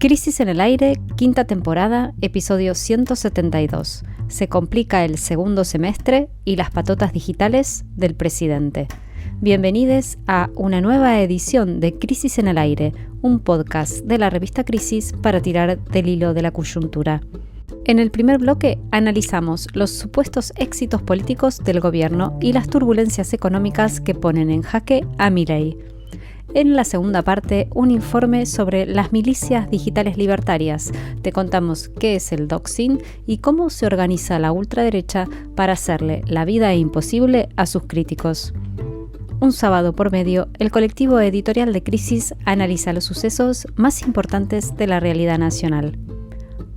Crisis en el aire, quinta temporada, episodio 172. Se complica el segundo semestre y las patotas digitales del presidente. Bienvenidos a una nueva edición de Crisis en el aire, un podcast de la revista Crisis para tirar del hilo de la coyuntura. En el primer bloque analizamos los supuestos éxitos políticos del gobierno y las turbulencias económicas que ponen en jaque a Milei. En la segunda parte, un informe sobre las milicias digitales libertarias. Te contamos qué es el doxing y cómo se organiza la ultraderecha para hacerle la vida imposible a sus críticos. Un sábado por medio, el colectivo editorial de Crisis analiza los sucesos más importantes de la realidad nacional.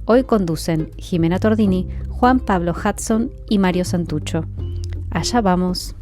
Hoy conducen Jimena Tordini, Juan Pablo Hudson y Mario Santucho. Allá vamos.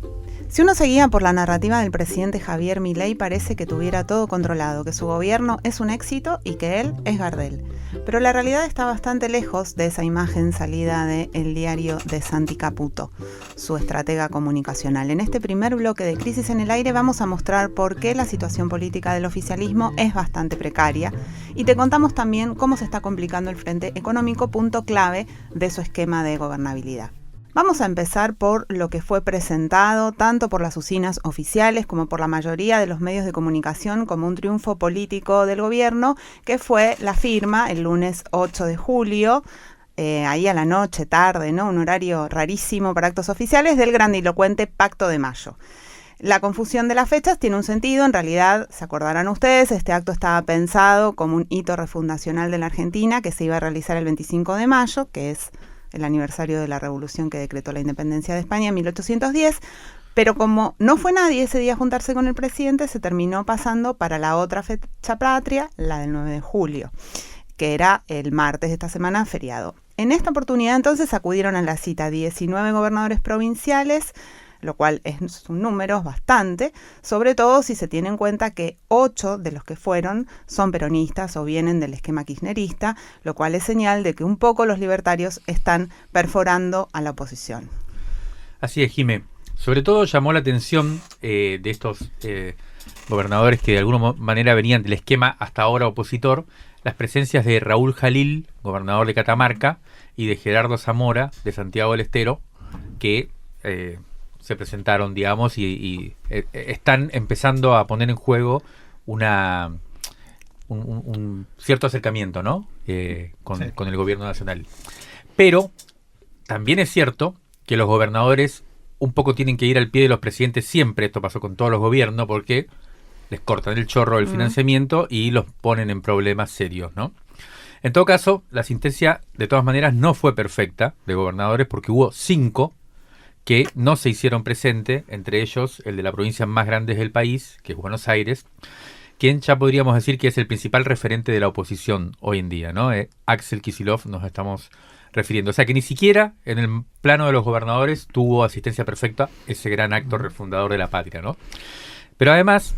Si uno se guía por la narrativa del presidente Javier Milei, parece que tuviera todo controlado, que su gobierno es un éxito y que él es Gardel. Pero la realidad está bastante lejos de esa imagen salida del diario de Santi Caputo, su estratega comunicacional. En este primer bloque de Crisis en el aire vamos a mostrar por qué la situación política del oficialismo es bastante precaria y te contamos también cómo se está complicando el frente económico, punto clave de su esquema de gobernabilidad. Vamos a empezar por lo que fue presentado tanto por las usinas oficiales como por la mayoría de los medios de comunicación como un triunfo político del gobierno, que fue la firma el lunes 8 de julio, ahí a la noche, tarde, ¿no? Un horario rarísimo para actos oficiales, del grandilocuente Pacto de Mayo. La confusión de las fechas tiene un sentido, en realidad, se acordarán ustedes, este acto estaba pensado como un hito refundacional de la Argentina que se iba a realizar el 25 de mayo, que es el aniversario de la revolución que decretó la independencia de España en 1810, pero como no fue nadie ese día a juntarse con el presidente, se terminó pasando para la otra fecha patria, la del 9 de julio, que era el martes de esta semana, feriado. En esta oportunidad entonces acudieron a la cita 19 gobernadores provinciales, lo cual es un número bastante, sobre todo si se tiene en cuenta que 8 de los que fueron son peronistas o vienen del esquema kirchnerista, lo cual es señal de que un poco los libertarios están perforando a la oposición. Así es, Jimé. Sobre todo llamó la atención de estos gobernadores que de alguna manera venían del esquema hasta ahora opositor, las presencias de Raúl Jalil, gobernador de Catamarca, y de Gerardo Zamora, de Santiago del Estero, que se presentaron, digamos, y están empezando a poner en juego un cierto acercamiento, ¿no? Con el gobierno nacional. Pero también es cierto que los gobernadores un poco tienen que ir al pie de los presidentes siempre. Esto pasó con todos los gobiernos porque les cortan el chorro del financiamiento y los ponen en problemas serios, ¿no? En todo caso, la asistencia de todas maneras no fue perfecta de gobernadores porque hubo 5 que no se hicieron presente, entre ellos el de la provincia más grande del país, que es Buenos Aires, quien ya podríamos decir que es el principal referente de la oposición hoy en día, ¿no? Axel Kicillof nos estamos refiriendo. O sea que ni siquiera en el plano de los gobernadores tuvo asistencia perfecta ese gran acto refundador de la patria, ¿no? Pero además,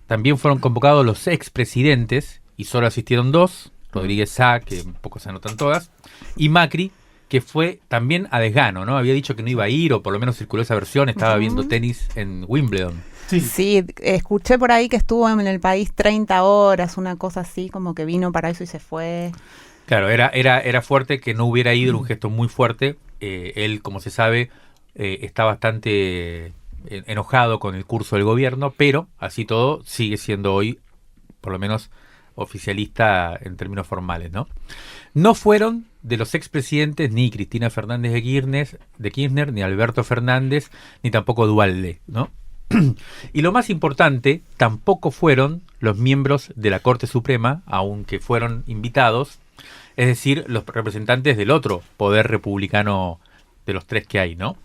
también fueron convocados los expresidentes, y solo asistieron 2, Rodríguez Sá, que un poco se anotan todas, y Macri, que fue también a desgano, ¿no? Había dicho que no iba a ir, o por lo menos circuló esa versión, estaba viendo tenis en Wimbledon. Sí, escuché por ahí que estuvo en el país 30 horas, una cosa así, como que vino para eso y se fue. Claro, era fuerte que no hubiera ido, era un gesto muy fuerte. Él, como se sabe, está bastante enojado con el curso del gobierno, pero así todo sigue siendo hoy, por lo menos, oficialista en términos formales, ¿no? No fueron de los expresidentes ni Cristina Fernández de Kirchner, ni Alberto Fernández, ni tampoco Duhalde, ¿no? Y lo más importante, tampoco fueron los miembros de la Corte Suprema, aunque fueron invitados, es decir, los representantes del otro poder republicano de los 3 que hay, ¿no?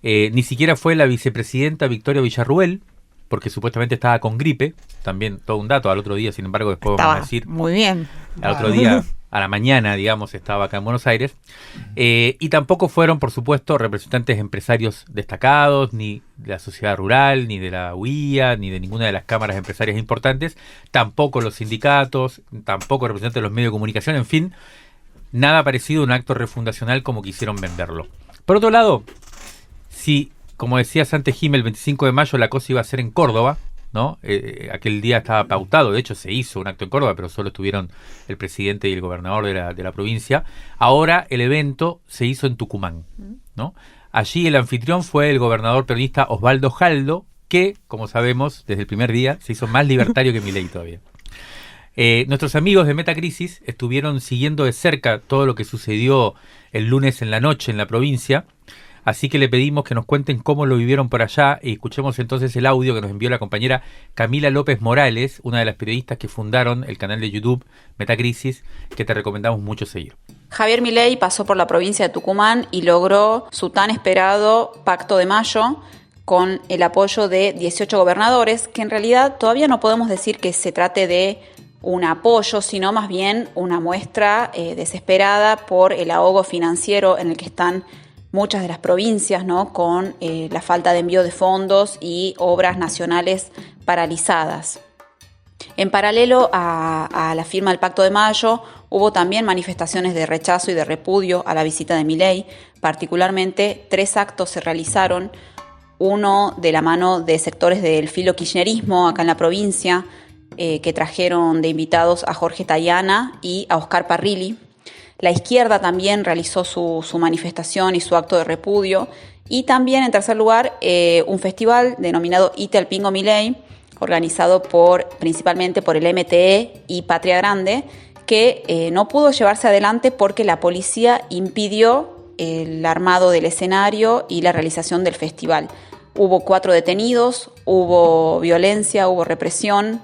Ni siquiera fue la vicepresidenta Victoria Villarruel, porque supuestamente estaba con gripe, también todo un dato, al otro día, sin embargo, después vamos a decir. Muy bien. Al otro día, a la mañana, digamos, estaba acá en Buenos Aires. Y tampoco fueron, por supuesto, representantes empresarios destacados, ni de la sociedad rural, ni de la UIA, ni de ninguna de las cámaras empresarias importantes, tampoco los sindicatos, tampoco representantes de los medios de comunicación, en fin, nada parecido a un acto refundacional como quisieron venderlo. Por otro lado, si, como decías antes, Jim, el 25 de mayo la cosa iba a ser en Córdoba, ¿no? Aquel día estaba pautado, de hecho se hizo un acto en Córdoba, pero solo estuvieron el presidente y el gobernador de la provincia. Ahora el evento se hizo en Tucumán, ¿no? Allí el anfitrión fue el gobernador peronista Osvaldo Jaldo, que, como sabemos, desde el primer día se hizo más libertario que Milei todavía. Nuestros amigos de Metacrisis estuvieron siguiendo de cerca todo lo que sucedió el lunes en la noche en la provincia, así que le pedimos que nos cuenten cómo lo vivieron por allá y escuchemos entonces el audio que nos envió la compañera Camila López Morales, una de las periodistas que fundaron el canal de YouTube Metacrisis, que te recomendamos mucho seguir. Javier Milei pasó por la provincia de Tucumán y logró su tan esperado Pacto de Mayo con el apoyo de 18 gobernadores, que en realidad todavía no podemos decir que se trate de un apoyo, sino más bien una muestra desesperada por el ahogo financiero en el que están muchas de las provincias, ¿no? Con la falta de envío de fondos y obras nacionales paralizadas. En paralelo a la firma del Pacto de Mayo, hubo también manifestaciones de rechazo y de repudio a la visita de Milei. Particularmente, 3 actos se realizaron, uno de la mano de sectores del filo kirchnerismo acá en la provincia, que trajeron de invitados a Jorge Tayana y a Oscar Parrilli. La izquierda también realizó su manifestación y su acto de repudio. Y también, en tercer lugar, un festival denominado Ite al Pingo Milei, organizado principalmente por el MTE y Patria Grande, que no pudo llevarse adelante porque la policía impidió el armado del escenario y la realización del festival. Hubo 4 detenidos, hubo violencia, hubo represión.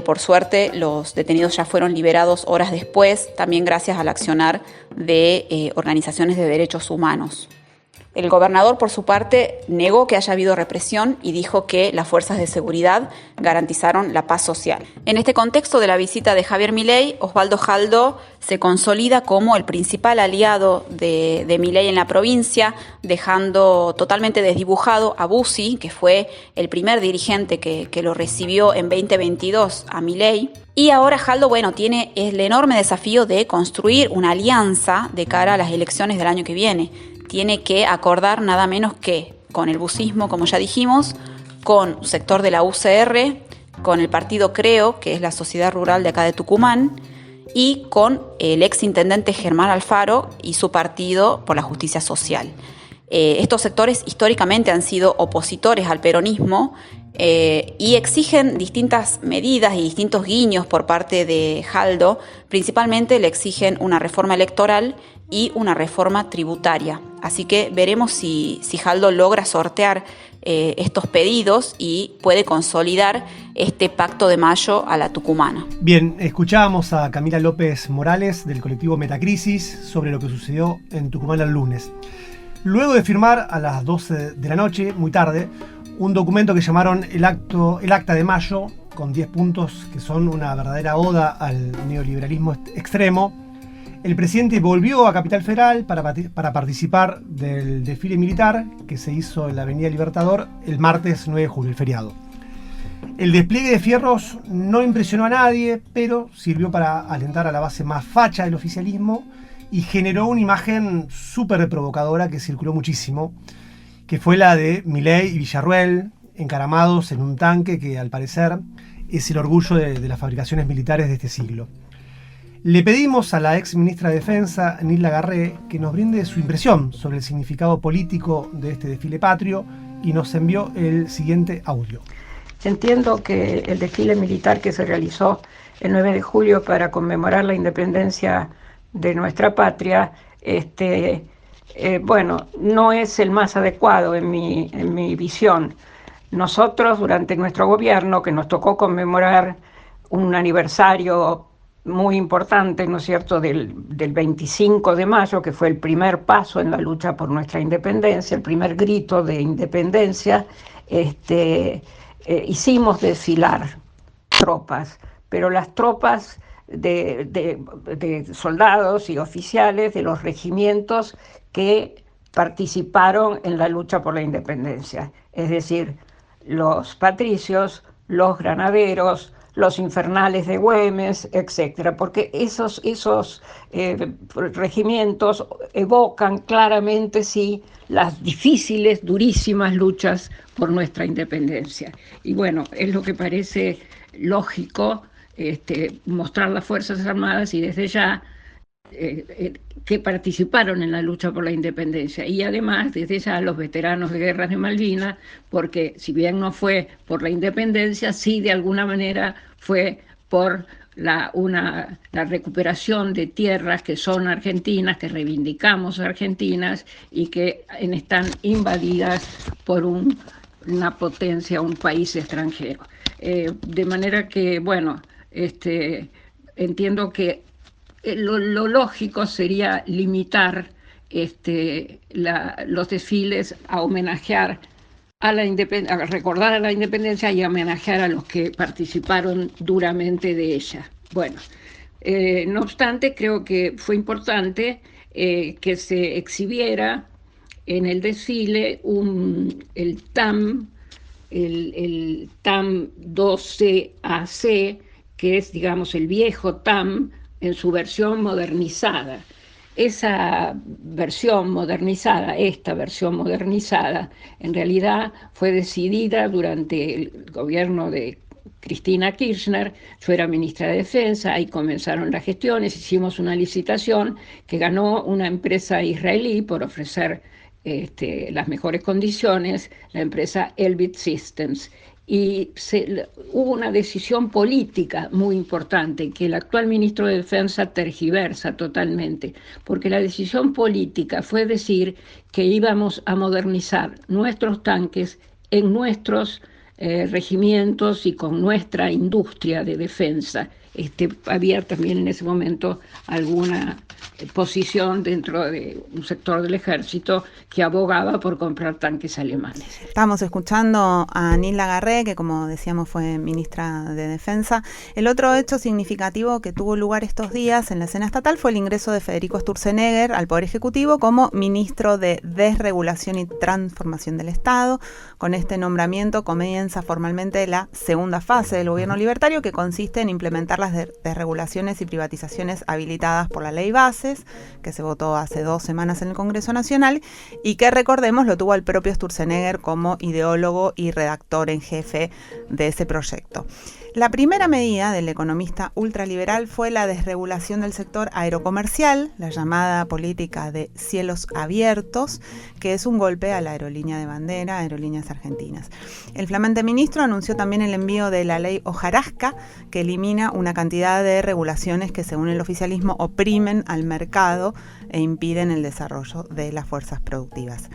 Por suerte, los detenidos ya fueron liberados horas después, también gracias al accionar de organizaciones de derechos humanos. El gobernador, por su parte, negó que haya habido represión y dijo que las fuerzas de seguridad garantizaron la paz social. En este contexto de la visita de Javier Milei, Osvaldo Jaldo se consolida como el principal aliado de Milei en la provincia, dejando totalmente desdibujado a Bussi, que fue el primer dirigente que lo recibió en 2022 a Milei. Y ahora Jaldo, tiene el enorme desafío de construir una alianza de cara a las elecciones del año que viene. Tiene que acordar nada menos que con el busismo, como ya dijimos, con un sector de la UCR, con el partido Creo, que es la sociedad rural de acá de Tucumán, y con el exintendente Germán Alfaro y su partido por la justicia social. Estos sectores históricamente han sido opositores al peronismo y exigen distintas medidas y distintos guiños por parte de Jaldo. Principalmente le exigen una reforma electoral y una reforma tributaria. Así que veremos si Jaldo logra sortear estos pedidos y puede consolidar este Pacto de Mayo a la tucumana. Bien, escuchábamos a Camila López Morales del colectivo Metacrisis sobre lo que sucedió en Tucumán el lunes. Luego de firmar a las 12 de la noche, muy tarde, un documento que llamaron el Acta de Mayo, con 10 puntos que son una verdadera oda al neoliberalismo extremo, el presidente volvió a Capital Federal para participar del desfile militar que se hizo en la Avenida Libertador el martes 9 de julio, el feriado. El despliegue de fierros no impresionó a nadie, pero sirvió para alentar a la base más facha del oficialismo y generó una imagen súper provocadora que circuló muchísimo, que fue la de Milei y Villarruel encaramados en un tanque que al parecer es el orgullo de las fabricaciones militares de este siglo. Le pedimos a la ex ministra de Defensa, Nilda Garré, que nos brinde su impresión sobre el significado político de este desfile patrio y nos envió el siguiente audio. Entiendo que el desfile militar que se realizó el 9 de julio para conmemorar la independencia de nuestra patria, no es el más adecuado en mi visión. Nosotros, durante nuestro gobierno, que nos tocó conmemorar un aniversario muy importante, ¿no es cierto?, del 25 de mayo, que fue el primer paso en la lucha por nuestra independencia, el primer grito de independencia, hicimos desfilar tropas, pero las tropas de soldados y oficiales de los regimientos que participaron en la lucha por la independencia, es decir, los patricios, los granaderos, los infernales de Güemes, etcétera, porque esos regimientos evocan claramente, sí, las difíciles, durísimas luchas por nuestra independencia. Y bueno, es lo que parece lógico, mostrar las Fuerzas Armadas y desde ya que participaron en la lucha por la independencia, y además desde ya los veteranos de guerras de Malvinas, porque si bien no fue por la independencia, sí de alguna manera fue por la recuperación de tierras que son argentinas, que reivindicamos argentinas y que están invadidas por una potencia, un país extranjero. De manera que, bueno, entiendo que lo lógico sería limitar los desfiles a homenajear a recordar a la independencia y a homenajear a los que participaron duramente de ella. Bueno, no obstante, creo que fue importante que se exhibiera en el desfile el TAM 12AC, que es, digamos, el viejo TAM en su versión modernizada. Esta versión modernizada, en realidad fue decidida durante el gobierno de Cristina Kirchner. Yo era ministra de Defensa, ahí comenzaron las gestiones, hicimos una licitación que ganó una empresa israelí por ofrecer las mejores condiciones, la empresa Elbit Systems. Y hubo una decisión política muy importante que el actual ministro de Defensa tergiversa totalmente, porque la decisión política fue decir que íbamos a modernizar nuestros tanques en nuestros regimientos y con nuestra industria de defensa. Había también en ese momento alguna posición dentro de un sector del ejército que abogaba por comprar tanques alemanes. Estamos escuchando a Anil Lagarré, que como decíamos fue ministra de Defensa. El otro hecho significativo que tuvo lugar estos días en la escena estatal fue el ingreso de Federico Sturzenegger al Poder Ejecutivo como ministro de Desregulación y Transformación del Estado. Con este nombramiento comienza formalmente la segunda fase del gobierno libertario, que consiste en implementar las desregulaciones y privatizaciones habilitadas por la Ley Bases, que se votó hace 2 semanas en el Congreso Nacional y que, recordemos, lo tuvo al propio Sturzenegger como ideólogo y redactor en jefe de ese proyecto. La primera medida del economista ultraliberal fue la desregulación del sector aerocomercial, la llamada política de cielos abiertos, que es un golpe a la aerolínea de bandera, Aerolíneas Argentinas. El flamante ministro anunció también el envío de la ley Hojarasca, que elimina una cantidad de regulaciones que, según el oficialismo, oprimen al mercado e impiden el desarrollo de las fuerzas productivas.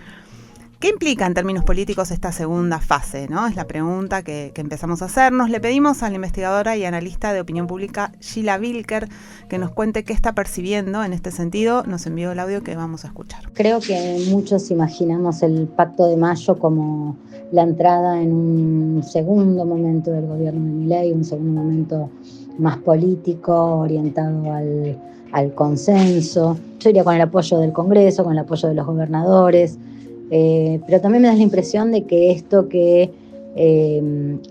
¿Qué implica en términos políticos esta segunda fase, ¿no? Es la pregunta que empezamos a hacernos. Le pedimos a la investigadora y analista de opinión pública Sheila Wilker que nos cuente qué está percibiendo en este sentido. Nos envió el audio que vamos a escuchar. Creo que muchos imaginamos el Pacto de Mayo como la entrada en un segundo momento del gobierno de Milei, un segundo momento más político, orientado al consenso. Yo iría con el apoyo del Congreso, con el apoyo de los gobernadores. Pero también me da la impresión de que esto que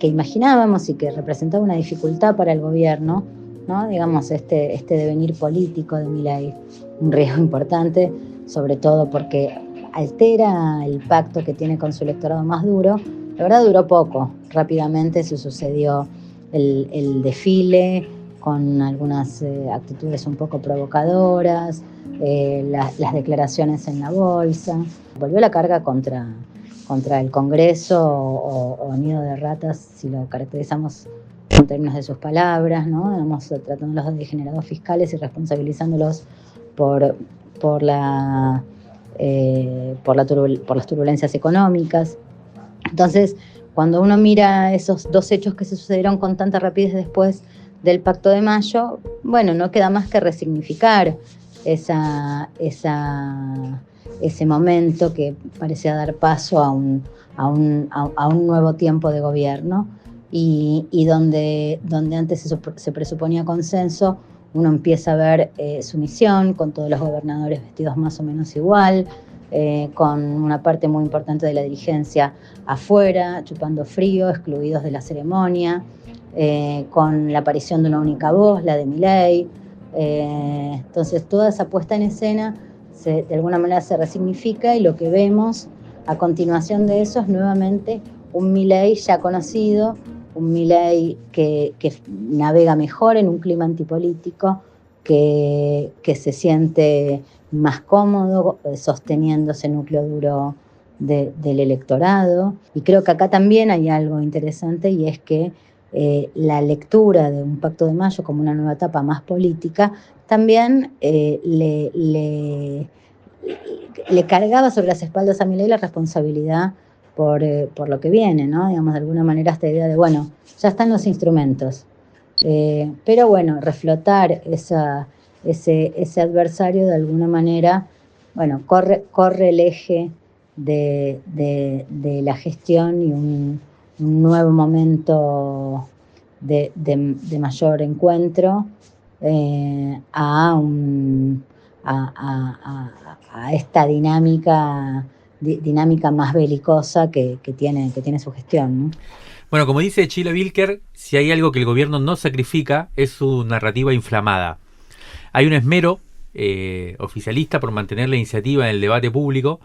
imaginábamos y que representaba una dificultad para el gobierno, ¿no? Digamos, este devenir político de Milei, un riesgo importante, sobre todo porque altera el pacto que tiene con su electorado más duro. La verdad duró poco, rápidamente se sucedió el desfile con algunas actitudes un poco provocadoras, las declaraciones en la bolsa. Volvió la carga contra el Congreso o nido de ratas, si lo caracterizamos en términos de sus palabras, ¿no? Vamos tratándolos de degenerados fiscales y responsabilizándolos por las turbulencias económicas. Entonces, cuando uno mira esos 2 hechos que se sucedieron con tanta rapidez después del Pacto de Mayo, bueno, no queda más que resignificar ese momento que parecía dar paso a un nuevo tiempo de gobierno y donde antes se presuponía consenso, uno empieza a ver sumisión con todos los gobernadores vestidos más o menos igual, con una parte muy importante de la dirigencia afuera, chupando frío, excluidos de la ceremonia. con la aparición de una única voz, la de Milei. Entonces toda esa puesta en escena de alguna manera se resignifica, y lo que vemos a continuación de eso es nuevamente un Milei ya conocido, un Milei que navega mejor en un clima antipolítico, que se siente más cómodo sosteniendo ese núcleo duro del electorado. Y creo que acá también hay algo interesante, y es que la lectura de un Pacto de Mayo como una nueva etapa más política también le cargaba sobre las espaldas a Milei la responsabilidad por lo que viene, ¿no? Digamos, de alguna manera esta idea de, bueno, ya están los instrumentos, pero bueno, reflotar ese adversario de alguna manera, bueno, corre el eje de la gestión, y un nuevo momento de mayor encuentro a esta dinámica más belicosa que tiene su gestión, ¿no? Bueno, como dice Sheila Wilker, si hay algo que el gobierno no sacrifica es su narrativa inflamada. Hay un esmero oficialista por mantener la iniciativa en el debate público,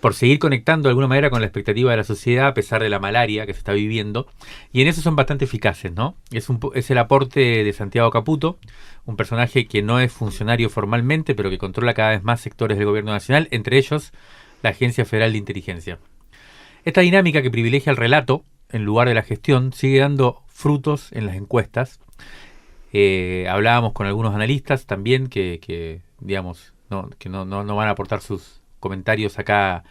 por seguir conectando de alguna manera con la expectativa de la sociedad a pesar de la malaria que se está viviendo, y en eso son bastante eficaces, ¿no? Es el aporte de Santiago Caputo, un personaje que no es funcionario formalmente, pero que controla cada vez más sectores del gobierno nacional, entre ellos la Agencia Federal de Inteligencia. Esta dinámica que privilegia el relato en lugar de la gestión sigue dando frutos en las encuestas. Hablábamos con algunos analistas también que digamos, no van a aportar sus comentarios acá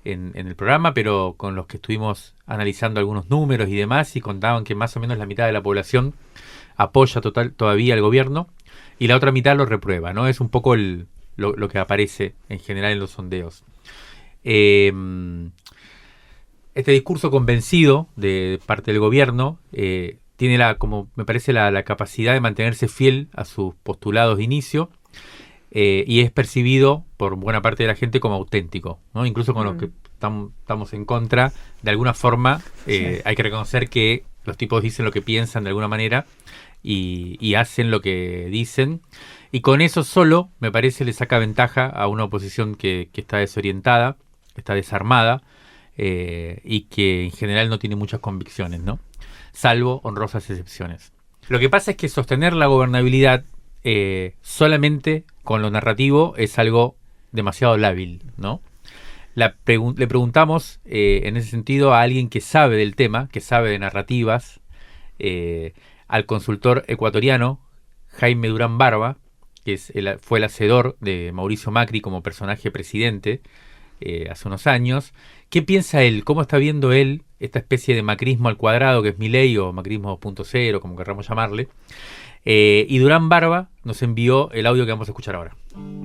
en el programa, pero con los que estuvimos analizando algunos números y demás, y contaban que más o menos la mitad de la población apoya todavía al gobierno y la otra mitad lo reprueba, ¿no? Es un poco lo que aparece en general en los sondeos. Este discurso convencido de parte del gobierno tiene como me parece la capacidad de mantenerse fiel a sus postulados de inicio, y es percibido por buena parte de la gente como auténtico, ¿no? Incluso con los que estamos en contra, de alguna forma hay que reconocer que los tipos dicen lo que piensan de alguna manera y hacen lo que dicen, y con eso solo me parece le saca ventaja a una oposición que está desorientada, está desarmada, y que en general no tiene muchas convicciones, ¿no? Salvo honrosas excepciones. Lo que pasa es que sostener la gobernabilidad solamente con lo narrativo es algo demasiado lábil, ¿no? Le preguntamos en ese sentido a alguien que sabe del tema, que sabe de narrativas, al consultor ecuatoriano Jaime Durán Barba, que fue el hacedor de Mauricio Macri como personaje presidente hace unos años. ¿Qué piensa él? ¿Cómo está viendo él esta especie de macrismo al cuadrado que es Milei, o macrismo 2.0, como querramos llamarle? Y Durán Barba nos envió el audio que vamos a escuchar ahora.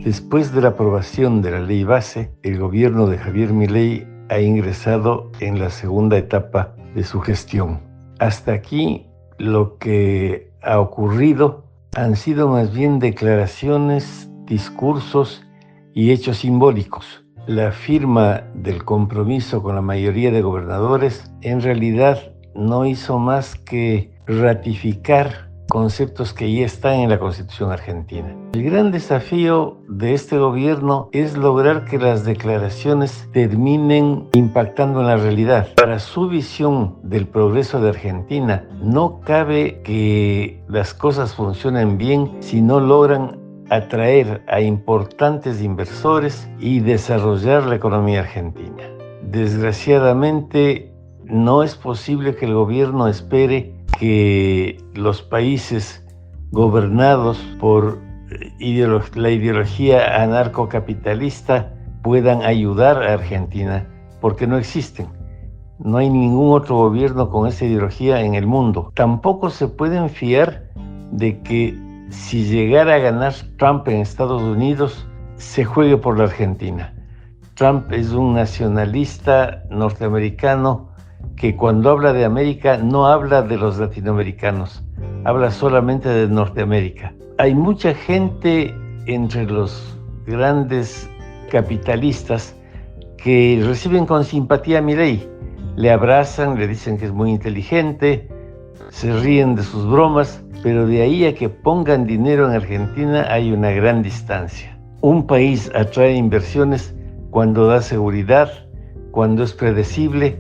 Después de la aprobación de la ley base, el gobierno de Javier Milei ha ingresado en la segunda etapa de su gestión. Hasta aquí lo que ha ocurrido han sido más bien declaraciones, discursos y hechos simbólicos. La firma del compromiso con la mayoría de gobernadores en realidad no hizo más que ratificar conceptos que ya están en la Constitución argentina. El gran desafío de este gobierno es lograr que las declaraciones terminen impactando en la realidad. Para su visión del progreso de Argentina, no cabe que las cosas funcionen bien si no logran atraer a importantes inversores y desarrollar la economía argentina. Desgraciadamente, no es posible que el gobierno espere que los países gobernados por la ideología anarcocapitalista puedan ayudar a Argentina, porque no existen. No hay ningún otro gobierno con esa ideología en el mundo. Tampoco se pueden fiar de que si llegara a ganar Trump en Estados Unidos, se juegue por la Argentina. Trump es un nacionalista norteamericano que cuando habla de América no habla de los latinoamericanos, habla solamente de Norteamérica. Hay mucha gente entre los grandes capitalistas que reciben con simpatía a Milei, le abrazan, le dicen que es muy inteligente, se ríen de sus bromas, pero de ahí a que pongan dinero en Argentina hay una gran distancia. Un país atrae inversiones cuando da seguridad, cuando es predecible,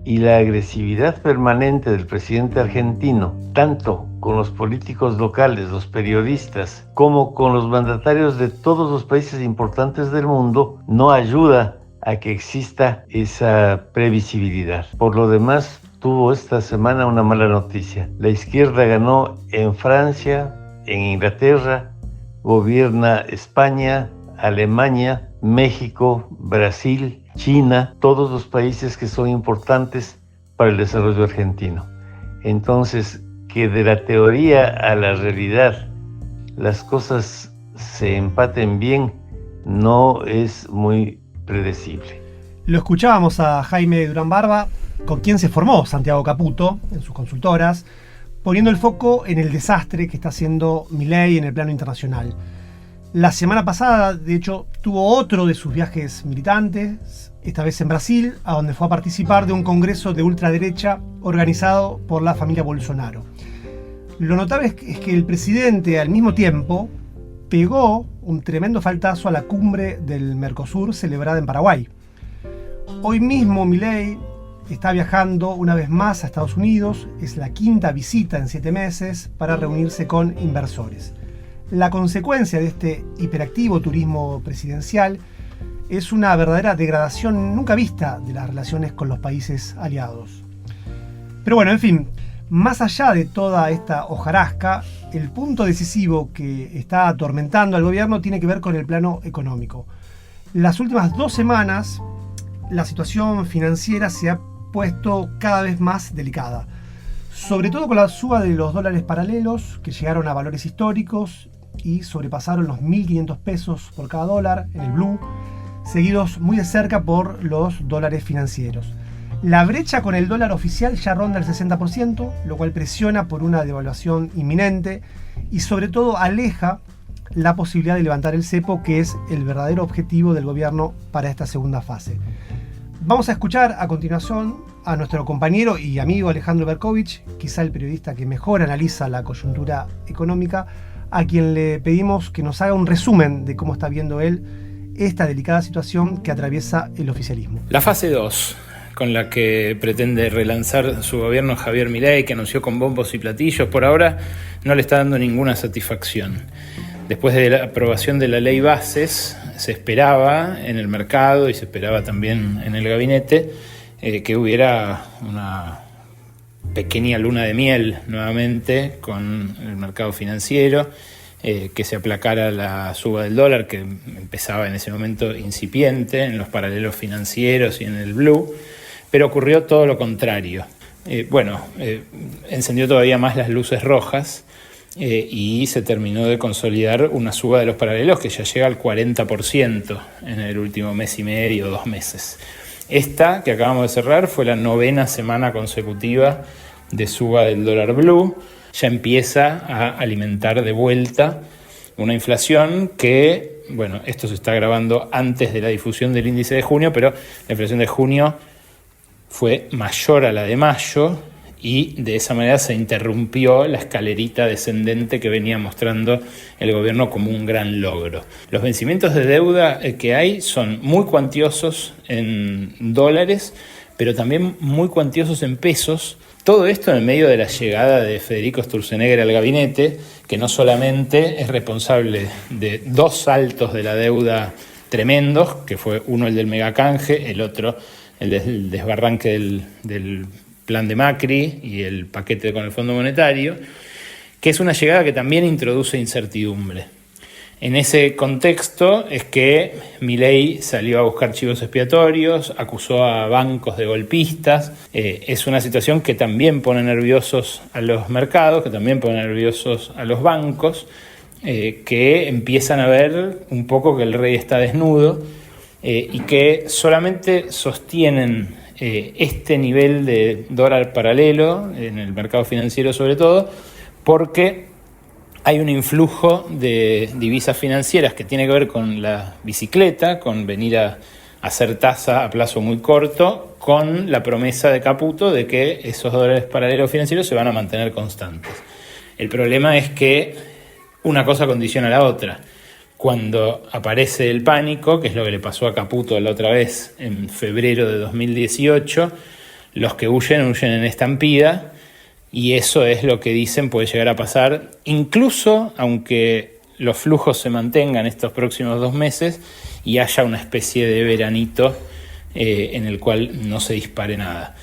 y la agresividad permanente del presidente argentino, tanto con los políticos locales, los periodistas, como con los mandatarios de todos los países importantes del mundo, no ayuda a que exista esa previsibilidad. Por lo demás, tuvo esta semana una mala noticia. La izquierda ganó en Francia, en Inglaterra, gobierna España, Alemania, México, Brasil, China, todos los países que son importantes para el desarrollo argentino. Entonces, que de la teoría a la realidad las cosas se empaten bien no es muy predecible. Lo escuchábamos a Jaime Durán Barba, con quien se formó Santiago Caputo en sus consultoras, poniendo el foco en el desastre que está haciendo Milei en el plano internacional. La semana pasada, de hecho, tuvo otro de sus viajes militantes, esta vez en Brasil, a donde fue a participar de un congreso de ultraderecha organizado por la familia Bolsonaro. Lo notable es que el presidente, al mismo tiempo, pegó un tremendo faltazo a la cumbre del Mercosur celebrada en Paraguay. Hoy mismo Milei está viajando una vez más a Estados Unidos, es la quinta visita en 7 meses para reunirse con inversores. La consecuencia de este hiperactivo turismo presidencial es una verdadera degradación nunca vista de las relaciones con los países aliados. Pero bueno, en fin, más allá de toda esta hojarasca, el punto decisivo que está atormentando al gobierno tiene que ver con el plano económico. Las últimas 2 semanas, la situación financiera se ha puesto cada vez más delicada, sobre todo con la suba de los dólares paralelos que llegaron a valores históricos y sobrepasaron los 1.500 pesos por cada dólar en el blue, seguidos muy de cerca por los dólares financieros. La brecha con el dólar oficial ya ronda el 60%, lo cual presiona por una devaluación inminente y sobre todo aleja la posibilidad de levantar el cepo, que es el verdadero objetivo del gobierno para esta segunda fase. Vamos a escuchar a continuación a nuestro compañero y amigo Alejandro Berkovich, quizá el periodista que mejor analiza la coyuntura económica, a quien le pedimos que nos haga un resumen de cómo está viendo él esta delicada situación que atraviesa el oficialismo. La fase 2, con la que pretende relanzar su gobierno Javier Milei, que anunció con bombos y platillos, por ahora no le está dando ninguna satisfacción. Después de la aprobación de la ley Bases, se esperaba en el mercado y se esperaba también en el gabinete que hubiera una pequeña luna de miel nuevamente con el mercado financiero, que se aplacara la suba del dólar, que empezaba en ese momento incipiente en los paralelos financieros y en el blue, pero ocurrió todo lo contrario. Encendió todavía más las luces rojas y se terminó de consolidar una suba de los paralelos que ya llega al 40% en el último mes y medio, 2 meses. Esta que acabamos de cerrar fue la 9ª semana consecutiva de suba del dólar blue. Ya empieza a alimentar de vuelta una inflación que, esto se está grabando antes de la difusión del índice de junio, pero la inflación de junio fue mayor a la de mayo y de esa manera se interrumpió la escalerita descendente que venía mostrando el gobierno como un gran logro. Los vencimientos de deuda que hay son muy cuantiosos en dólares, pero también muy cuantiosos en pesos. Todo esto en el medio de la llegada de Federico Sturzenegger al gabinete, que no solamente es responsable de 2 saltos de la deuda tremendos, que fue uno el del megacanje, el otro el del desbarranque del plan de Macri y el paquete con el Fondo Monetario, que es una llegada que también introduce incertidumbre. En ese contexto es que Milei salió a buscar chivos expiatorios, acusó a bancos de golpistas. Es una situación que también pone nerviosos a los mercados, que también pone nerviosos a los bancos, que empiezan a ver un poco que el rey está desnudo y que solamente sostienen este nivel de dólar paralelo en el mercado financiero sobre todo, porque hay un influjo de divisas financieras que tiene que ver con la bicicleta, con venir a hacer tasa a plazo muy corto, con la promesa de Caputo de que esos dólares paralelos financieros se van a mantener constantes. El problema es que una cosa condiciona a la otra. Cuando aparece el pánico, que es lo que le pasó a Caputo la otra vez en febrero de 2018, los que huyen en estampida, y eso es lo que dicen puede llegar a pasar, incluso aunque los flujos se mantengan estos próximos 2 meses y haya una especie de veranito en el cual no se dispare nada.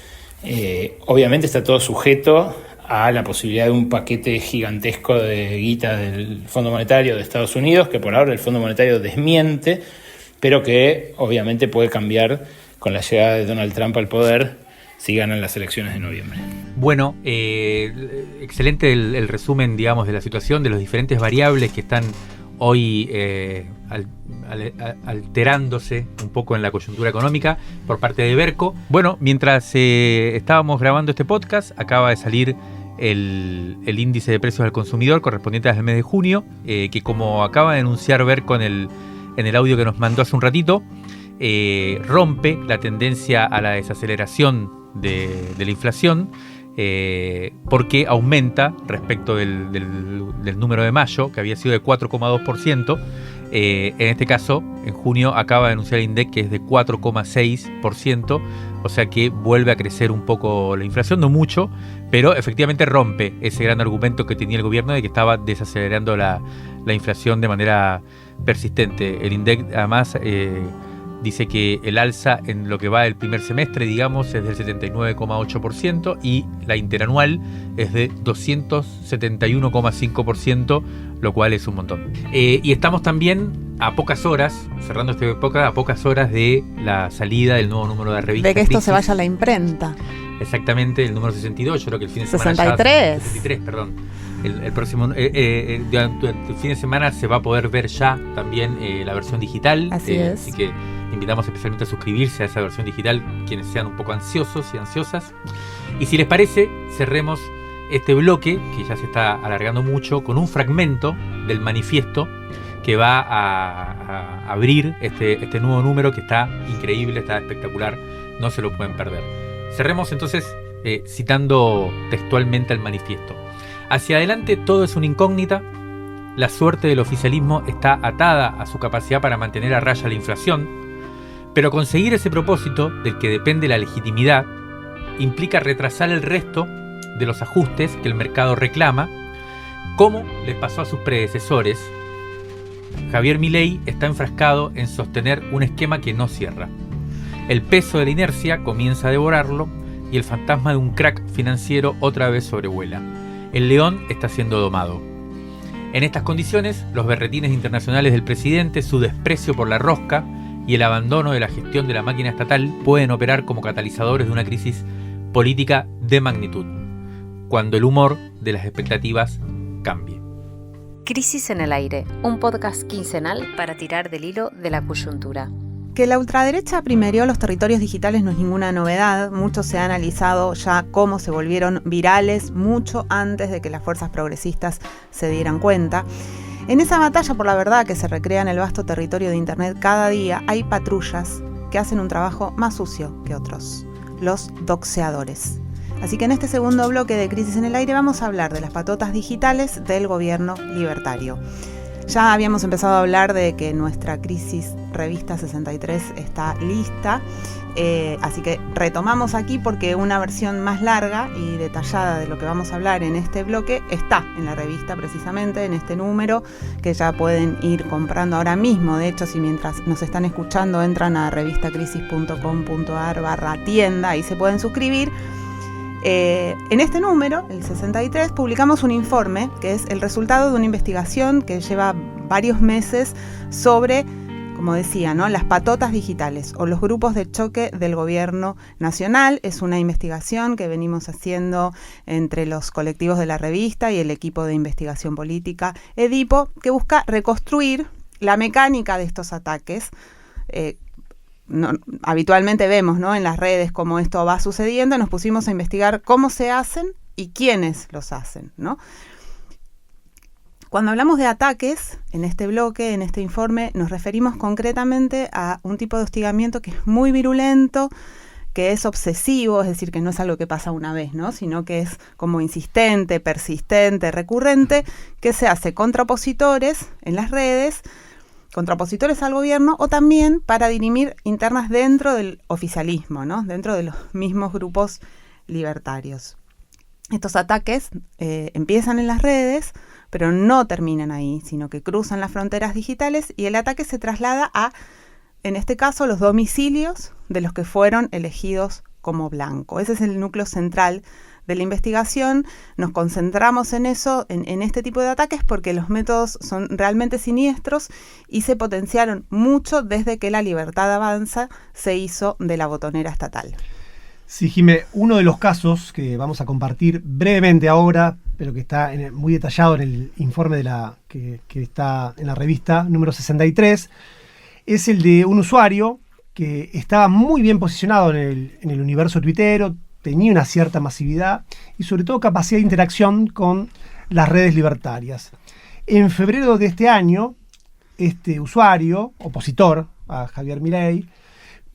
Obviamente está todo sujeto a la posibilidad de un paquete gigantesco de guita del Fondo Monetario de Estados Unidos, que por ahora el Fondo Monetario desmiente, pero que obviamente puede cambiar con la llegada de Donald Trump al poder si ganan las elecciones de noviembre. Bueno, excelente el resumen, digamos, de la situación, de las diferentes variables que están hoy alterándose un poco en la coyuntura económica por parte de Berco. Bueno, mientras estábamos grabando este podcast, acaba de salir el índice de precios al consumidor correspondiente al mes de junio, que como acaba de anunciar Berco en el audio que nos mandó hace un ratito, rompe la tendencia a la desaceleración de la inflación, porque aumenta respecto del número de mayo, que había sido de 4,2%. En este caso, en junio acaba de anunciar el INDEC que es de 4,6%, o sea que vuelve a crecer un poco la inflación, no mucho, pero efectivamente rompe ese gran argumento que tenía el gobierno de que estaba desacelerando la inflación de manera persistente. El INDEC además dice que el alza en lo que va del primer semestre, digamos, es del 79,8% y la interanual es de 271,5%, lo cual es un montón. Y estamos también a pocas horas, cerrando esta época, a pocas horas de la salida del nuevo número de revista. De que esto Crisis. Se vaya a la imprenta. Exactamente, el número 62, yo creo que el fin de semana 63. 63, perdón. El próximo durante el fin de semana se va a poder ver ya también la versión digital. Así es. Así que invitamos especialmente a suscribirse a esa versión digital quienes sean un poco ansiosos y ansiosas. Y si les parece, cerremos este bloque, que ya se está alargando mucho, con un fragmento del manifiesto que va a abrir este nuevo número, que está increíble, está espectacular, no se lo pueden perder. Cerremos entonces citando textualmente el manifiesto. Hacia adelante todo es una incógnita. La suerte del oficialismo está atada a su capacidad para mantener a raya la inflación, pero conseguir ese propósito, del que depende la legitimidad, implica retrasar el resto de los ajustes que el mercado reclama, como les pasó a sus predecesores. Javier Milei está enfrascado en sostener un esquema que no cierra. El peso de la inercia comienza a devorarlo y el fantasma de un crack financiero otra vez sobrevuela. El león está siendo domado. En estas condiciones, los berretines internacionales del presidente, su desprecio por la rosca y el abandono de la gestión de la máquina estatal pueden operar como catalizadores de una crisis política de magnitud, cuando el humor de las expectativas cambie. Crisis en el aire, un podcast quincenal para tirar del hilo de la coyuntura. Que la ultraderecha primerió los territorios digitales no es ninguna novedad. Mucho se ha analizado ya cómo se volvieron virales mucho antes de que las fuerzas progresistas se dieran cuenta. En esa batalla por la verdad que se recrea en el vasto territorio de Internet cada día, hay patrullas que hacen un trabajo más sucio que otros, los doxeadores. Así que en este segundo bloque de Crisis en el Aire vamos a hablar de las patotas digitales del gobierno libertario. Ya habíamos empezado a hablar de que nuestra crisis revista 63 está lista, así que retomamos aquí porque una versión más larga y detallada de lo que vamos a hablar en este bloque está en la revista, precisamente en este número, que ya pueden ir comprando ahora mismo. De hecho, si mientras nos están escuchando entran a revistacrisis.com.ar/tienda, ahí se pueden suscribir. En este número, el 63, publicamos un informe que es el resultado de una investigación que lleva varios meses sobre, como decía, ¿no?, las patotas digitales o los grupos de choque del gobierno nacional. Es una investigación que venimos haciendo entre los colectivos de la revista y el equipo de investigación política Edipo, que busca reconstruir la mecánica de estos ataques. Habitualmente vemos, ¿no?, en las redes cómo esto va sucediendo. Nos pusimos a investigar cómo se hacen y quiénes los hacen, ¿no? Cuando hablamos de ataques, en este bloque, en este informe, nos referimos concretamente a un tipo de hostigamiento que es muy virulento, que es obsesivo, es decir, que no es algo que pasa una vez, ¿no? Sino que es como insistente, persistente, recurrente, que se hace contra opositores en las redes, contra opositores al gobierno, o también para dirimir internas dentro del oficialismo, ¿no? Dentro de los mismos grupos libertarios. Estos ataques empiezan en las redes, pero no terminan ahí, sino que cruzan las fronteras digitales y el ataque se traslada a, en este caso, los domicilios de los que fueron elegidos como blanco. Ese es el núcleo central de la investigación. Nos concentramos en eso, en este tipo de ataques, porque los métodos son realmente siniestros y se potenciaron mucho desde que La Libertad Avanza se hizo de la botonera estatal. Sí, Jimé, uno de los casos que vamos a compartir brevemente ahora, pero que está muy detallado en el informe que está en la revista número 63, es el de un usuario que estaba muy bien posicionado en el universo tuitero, tenía una cierta masividad y sobre todo capacidad de interacción con las redes libertarias. En febrero de este año, este usuario, opositor a Javier Milei,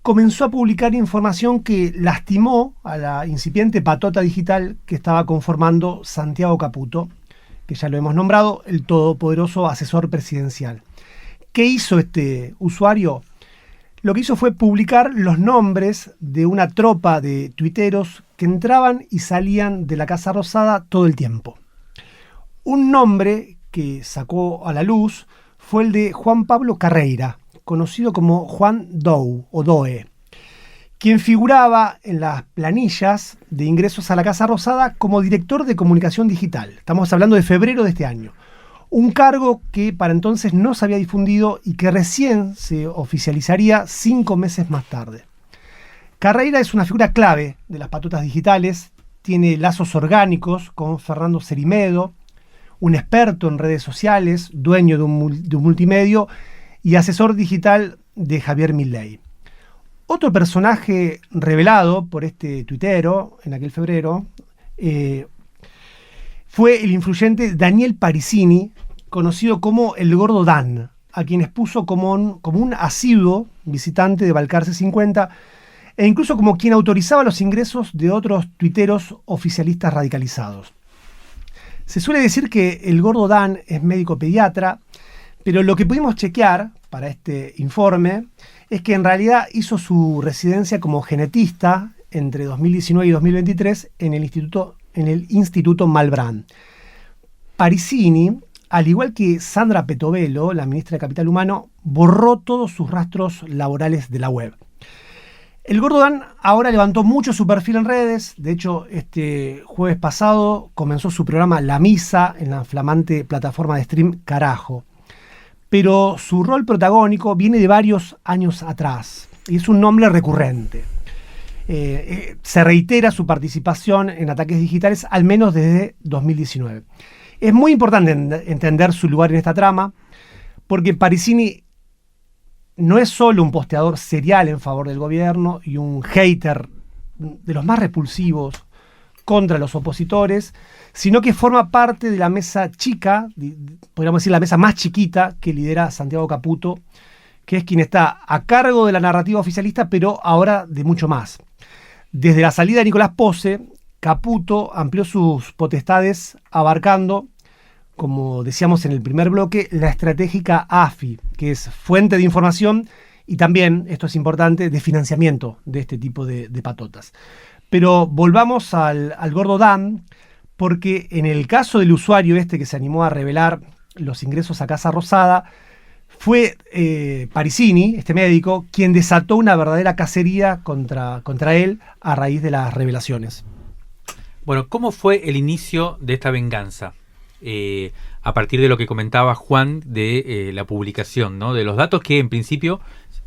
comenzó a publicar información que lastimó a la incipiente patota digital que estaba conformando Santiago Caputo, que ya lo hemos nombrado, el todopoderoso asesor presidencial. ¿Qué hizo este usuario? Lo que hizo fue publicar los nombres de una tropa de tuiteros que entraban y salían de la Casa Rosada todo el tiempo. Un nombre que sacó a la luz fue el de Juan Pablo Carreira, conocido como Juan Dou o Doe, quien figuraba en las planillas de ingresos a la Casa Rosada como director de comunicación digital. Estamos hablando de febrero de este año. Un cargo que para entonces no se había difundido y que recién se oficializaría 5 meses más tarde. Carreira es una figura clave de las patotas digitales, tiene lazos orgánicos con Fernando Cerimedo, un experto en redes sociales, dueño de un multimedio y asesor digital de Javier Milei. Otro personaje revelado por este tuitero en aquel febrero fue el influyente Daniel Parisini, conocido como el Gordo Dan, a quien expuso como un asiduo visitante de Balcarce 50 e incluso como quien autorizaba los ingresos de otros tuiteros oficialistas radicalizados. Se suele decir que el Gordo Dan es médico pediatra, pero lo que pudimos chequear para este informe es que en realidad hizo su residencia como genetista entre 2019 y 2023 en el Instituto Malbrán. Parisini, al igual que Sandra Petovelo, la ministra de Capital Humano, borró todos sus rastros laborales de la web. El Gordo Dan ahora levantó mucho su perfil en redes. De hecho, este jueves pasado comenzó su programa La Misa en la flamante plataforma de stream Carajo. Pero su rol protagónico viene de varios años atrás y es un nombre recurrente. Se reitera su participación en ataques digitales al menos desde 2019. Es muy importante entender su lugar en esta trama porque Parisini no es solo un posteador serial en favor del gobierno y un hater de los más repulsivos contra los opositores, sino que forma parte de la mesa chica, podríamos decir la mesa más chiquita que lidera Santiago Caputo, que es quien está a cargo de la narrativa oficialista, pero ahora de mucho más. Desde la salida de Nicolás Posse, Caputo amplió sus potestades abarcando, como decíamos en el primer bloque, la estratégica AFI, que es fuente de información y también, esto es importante, de financiamiento de este tipo de patotas. Pero volvamos al Gordo Dan, porque en el caso del usuario este que se animó a revelar los ingresos a Casa Rosada, fue Parisini, este médico, quien desató una verdadera cacería contra él a raíz de las revelaciones. Bueno, ¿cómo fue el inicio de esta venganza? A partir de lo que comentaba Juan de la publicación, ¿no? De los datos que en principio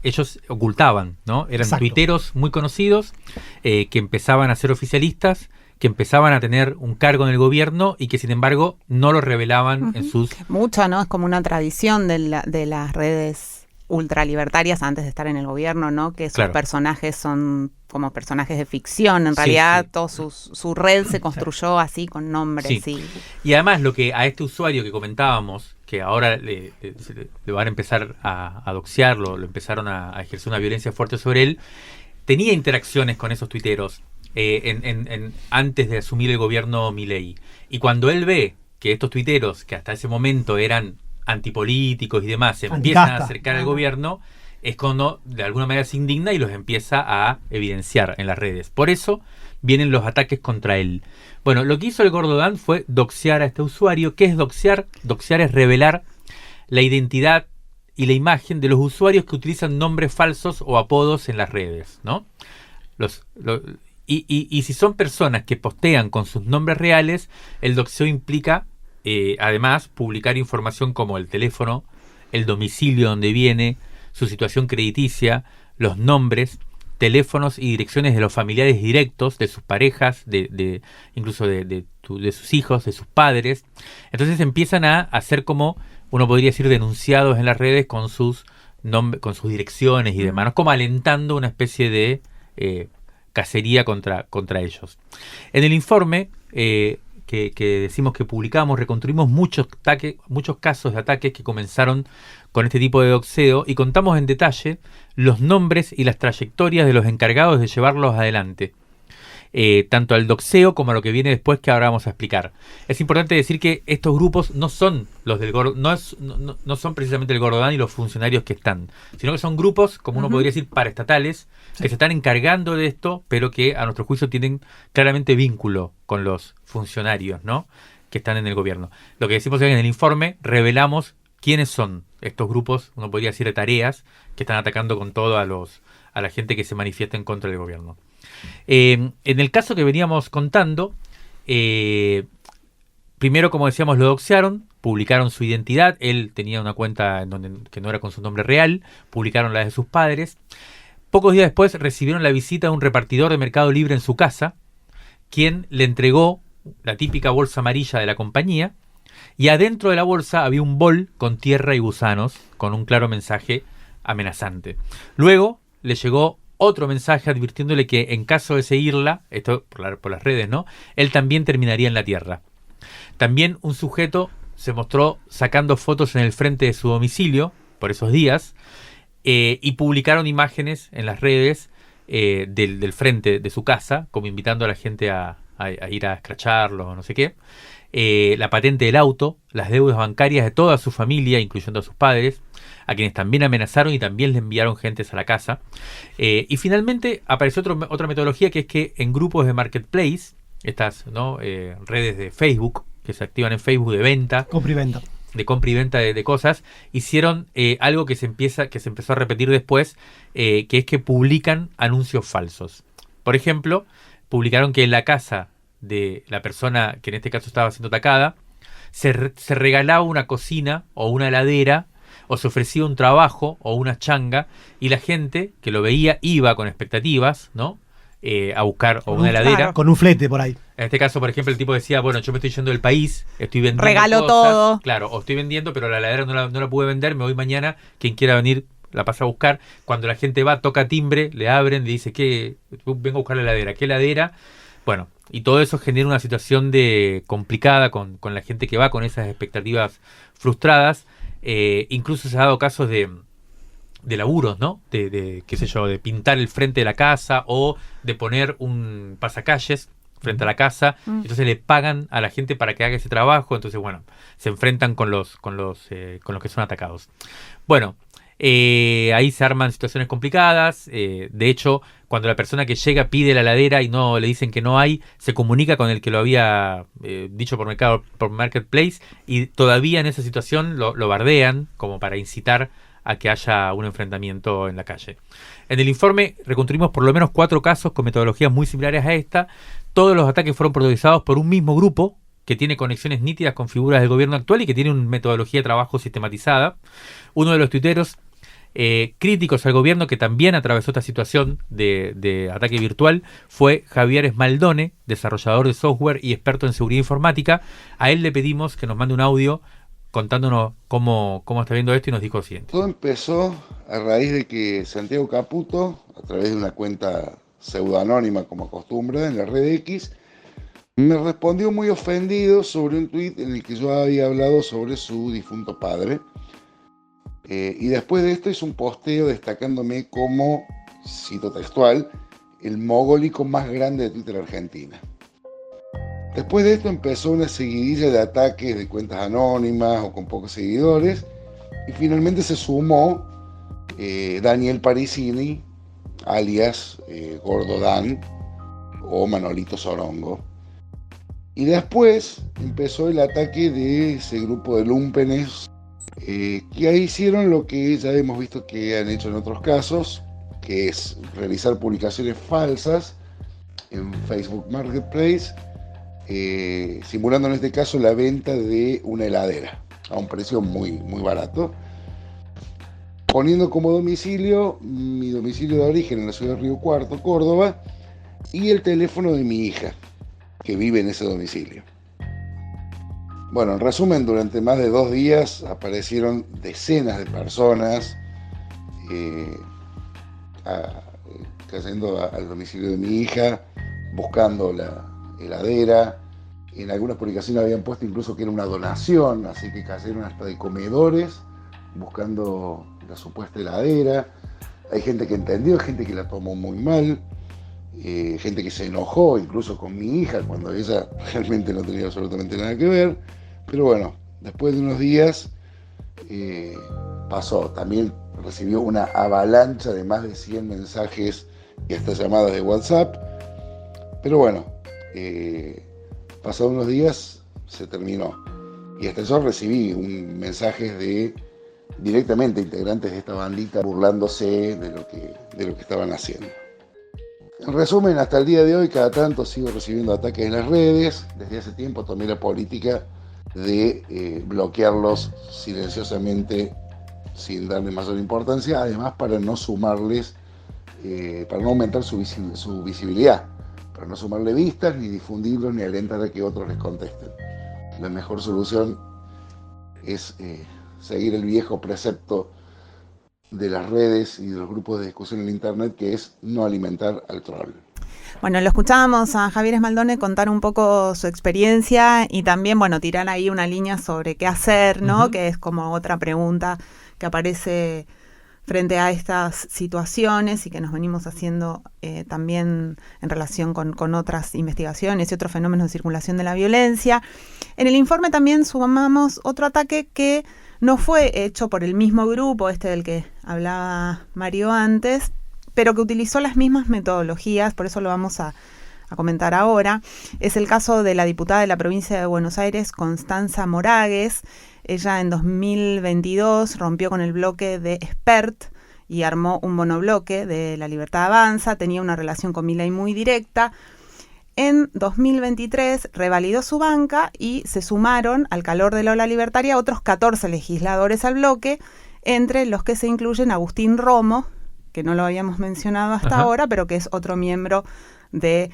ellos ocultaban, ¿no? Eran Exacto. Tuiteros muy conocidos que empezaban a ser oficialistas, que empezaban a tener un cargo en el gobierno y que sin embargo no lo revelaban en sus... Mucho, ¿no? Es como una tradición de las redes ultralibertarias antes de estar en el gobierno, ¿no? Que sus Claro. personajes son como personajes de ficción. En realidad, sí. toda su red se construyó así con nombres. Sí. Y Y además lo que a este usuario que comentábamos, que ahora le van a empezar a doxearlo, lo empezaron a ejercer una violencia fuerte sobre él, tenía interacciones con esos tuiteros antes de asumir el gobierno Milei. Y cuando él ve que estos tuiteros, que hasta ese momento eran antipolíticos y demás, se empiezan a acercar al gobierno, es cuando de alguna manera se indigna y los empieza a evidenciar en las redes. Por eso vienen los ataques contra él. Bueno, lo que hizo el Gordo Dan fue doxear a este usuario. ¿Qué es doxear? Doxear es revelar la identidad y la imagen de los usuarios que utilizan nombres falsos o apodos en las redes, ¿no? Y si son personas que postean con sus nombres reales, el doxeo implica, además, publicar información como el teléfono, el domicilio donde viene, su situación crediticia, los nombres, teléfonos y direcciones de los familiares directos, de sus parejas, incluso de sus hijos, de sus padres. Entonces empiezan a hacer como, uno podría decir, denunciados en las redes con sus direcciones y demás, ¿no? Como alentando una especie de cacería contra ellos. En el informe que decimos que publicamos, reconstruimos muchos casos de ataques que comenzaron con este tipo de doxeo y contamos en detalle los nombres y las trayectorias de los encargados de llevarlos adelante, tanto al doxeo como a lo que viene después, que ahora vamos a explicar. Es importante decir que estos grupos no son los del Gordo, no son precisamente el Gordo Dan y los funcionarios que están, sino que son grupos, como uno podría decir, paraestatales, que se están encargando de esto, pero que a nuestro juicio tienen claramente vínculo con los funcionarios, ¿no?, que están en el gobierno. Lo que decimos es que en el informe revelamos quiénes son estos grupos, uno podría decir de tareas, que están atacando con todo a la gente que se manifiesta en contra del gobierno. En el caso que veníamos contando, primero, como decíamos, lo doxearon, publicaron su identidad, él tenía una cuenta que no era con su nombre real, publicaron la de sus padres. Pocos días después recibieron la visita de un repartidor de Mercado Libre en su casa, quien le entregó la típica bolsa amarilla de la compañía, y adentro de la bolsa había un bol con tierra y gusanos, con un claro mensaje amenazante. Luego le llegó otro mensaje advirtiéndole que en caso de seguirla, esto por las redes, ¿no?, él también terminaría en la tierra. También un sujeto se mostró sacando fotos en el frente de su domicilio por esos días, y publicaron imágenes en las redes del frente de su casa, como invitando a la gente a ir a escracharlo o no sé qué. La patente del auto, las deudas bancarias de toda su familia, incluyendo a sus padres, a quienes también amenazaron y también le enviaron gentes a la casa. Y finalmente apareció otra metodología, que es que en grupos de marketplace, estas, ¿no?, redes de Facebook, que se activan en Facebook de venta, de compra y venta de cosas, hicieron algo que se empezó a repetir después, que es que publican anuncios falsos. Por ejemplo, publicaron que en la casa de la persona que en este caso estaba siendo atacada, se regalaba una cocina o una heladera, o se ofrecía un trabajo o una changa, y la gente que lo veía iba con expectativas, ¿no?, a buscar o una heladera. Con un flete por ahí. En este caso, por ejemplo, el tipo decía, bueno, yo me estoy yendo del país, estoy vendiendo regalo cosas, todo. Claro, o estoy vendiendo, pero la heladera no la pude vender, me voy mañana, quien quiera venir la pasa a buscar. Cuando la gente va, toca timbre, le abren, le dice, ¿qué? Vengo a buscar la heladera. ¿Qué heladera? Bueno, y todo eso genera una situación complicada con la gente que va con esas expectativas frustradas. Incluso se ha dado casos de laburos, ¿no? De qué sé yo, de pintar el frente de la casa o de poner un pasacalles frente a la casa. Entonces le pagan a la gente para que haga ese trabajo. Entonces, bueno, se enfrentan con los que son atacados. Bueno, ahí se arman situaciones complicadas. De hecho, cuando la persona que llega pide la heladera y no le dicen que no hay, se comunica con el que lo había dicho por Marketplace, y todavía en esa situación lo bardean como para incitar a que haya un enfrentamiento en la calle. En el informe reconstruimos por lo menos 4 casos con metodologías muy similares a esta. Todos los ataques fueron protagonizados por un mismo grupo que tiene conexiones nítidas con figuras del gobierno actual y que tiene una metodología de trabajo sistematizada. Uno de los tuiteros críticos al gobierno, que también atravesó esta situación de ataque virtual, fue Javier Esmaldone, desarrollador de software y experto en seguridad informática. A él le pedimos que nos mande un audio contándonos cómo está viendo esto y nos dijo lo siguiente. Todo empezó a raíz de que Santiago Caputo, a través de una cuenta pseudoanónima como acostumbra en la red X, me respondió muy ofendido sobre un tuit en el que yo había hablado sobre su difunto padre. Y después de esto hizo un posteo destacándome como, cito textual, el mogólico más grande de Twitter Argentina. Después de esto empezó una seguidilla de ataques de cuentas anónimas o con pocos seguidores, y finalmente se sumó Daniel Parisini, alias Gordo Dan o Manolito Sorongo. Y después empezó el ataque de ese grupo de lúmpenes que ahí hicieron lo que ya hemos visto que han hecho en otros casos, que es realizar publicaciones falsas en Facebook Marketplace, simulando en este caso la venta de una heladera a un precio muy, muy barato, poniendo como domicilio mi domicilio de origen en la ciudad de Río Cuarto, Córdoba, y el teléfono de mi hija, que vive en ese domicilio. Bueno, en resumen, durante más de 2 días aparecieron decenas de personas cayendo al domicilio de mi hija, buscando la heladera. En algunas publicaciones habían puesto incluso que era una donación, así que cayeron hasta de comedores buscando la supuesta heladera. Hay gente que entendió, gente que la tomó muy mal, gente que se enojó incluso con mi hija cuando ella realmente no tenía absolutamente nada que ver. Pero bueno, después de unos días pasó. También recibió una avalancha de más de 100 mensajes y hasta llamadas de WhatsApp. Pero bueno, pasados unos días se terminó. Y hasta yo recibí mensajes de directamente integrantes de esta bandita burlándose de lo que estaban haciendo. En resumen, hasta el día de hoy cada tanto sigo recibiendo ataques en las redes. Desde hace tiempo tomé la política de bloquearlos silenciosamente sin darle mayor importancia, además para no sumarles, para no aumentar su visibilidad, para no sumarle vistas, ni difundirlos, ni alentar a que otros les contesten. La mejor solución es seguir el viejo precepto de las redes y de los grupos de discusión en internet, que es no alimentar al troll. Bueno, lo escuchábamos a Javier Esmaldone contar un poco su experiencia y también, bueno, tirar ahí una línea sobre qué hacer, ¿no? Que es como otra pregunta que aparece frente a estas situaciones y que nos venimos haciendo también en relación con otras investigaciones y otros fenómenos de circulación de la violencia. En el informe también sumamos otro ataque que no fue hecho por el mismo grupo, del que hablaba Mario antes, pero que utilizó las mismas metodologías, por eso lo vamos a comentar ahora. Es el caso de la diputada de la provincia de Buenos Aires, Constanza Moragues. Ella en 2022 rompió con el bloque de Expert y armó un monobloque de La Libertad Avanza, tenía una relación con Milei muy directa. En 2023 revalidó su banca y se sumaron al calor de la ola libertaria otros 14 legisladores al bloque, entre los que se incluyen Agustín Romo, que no lo habíamos mencionado hasta ahora, pero que es otro miembro de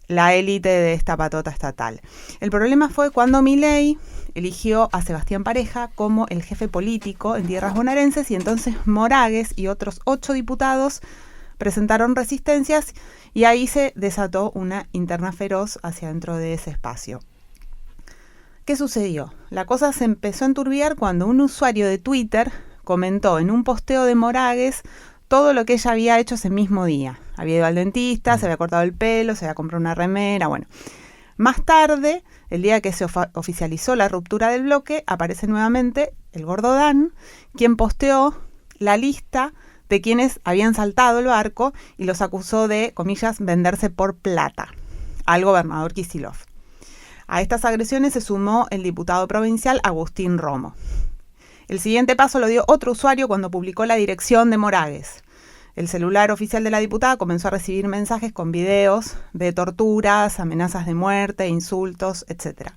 la élite de esta patota estatal. El problema fue cuando Milei eligió a Sebastián Pareja como el jefe político en tierras bonaerenses, y entonces Moragues y otros 8 diputados presentaron resistencias y ahí se desató una interna feroz hacia dentro de ese espacio. ¿Qué sucedió? La cosa se empezó a enturbiar cuando un usuario de Twitter comentó en un posteo de Moragues todo lo que ella había hecho ese mismo día. Había ido al dentista, se había cortado el pelo, se había comprado una remera, bueno. Más tarde, el día que se oficializó la ruptura del bloque, aparece nuevamente el Gordo Dan, quien posteó la lista de quienes habían saltado el barco y los acusó de, comillas, venderse por plata al gobernador Kicillof. A estas agresiones se sumó el diputado provincial Agustín Romo. El siguiente paso lo dio otro usuario cuando publicó la dirección de Moragues. El celular oficial de la diputada comenzó a recibir mensajes con videos de torturas, amenazas de muerte, insultos, etc.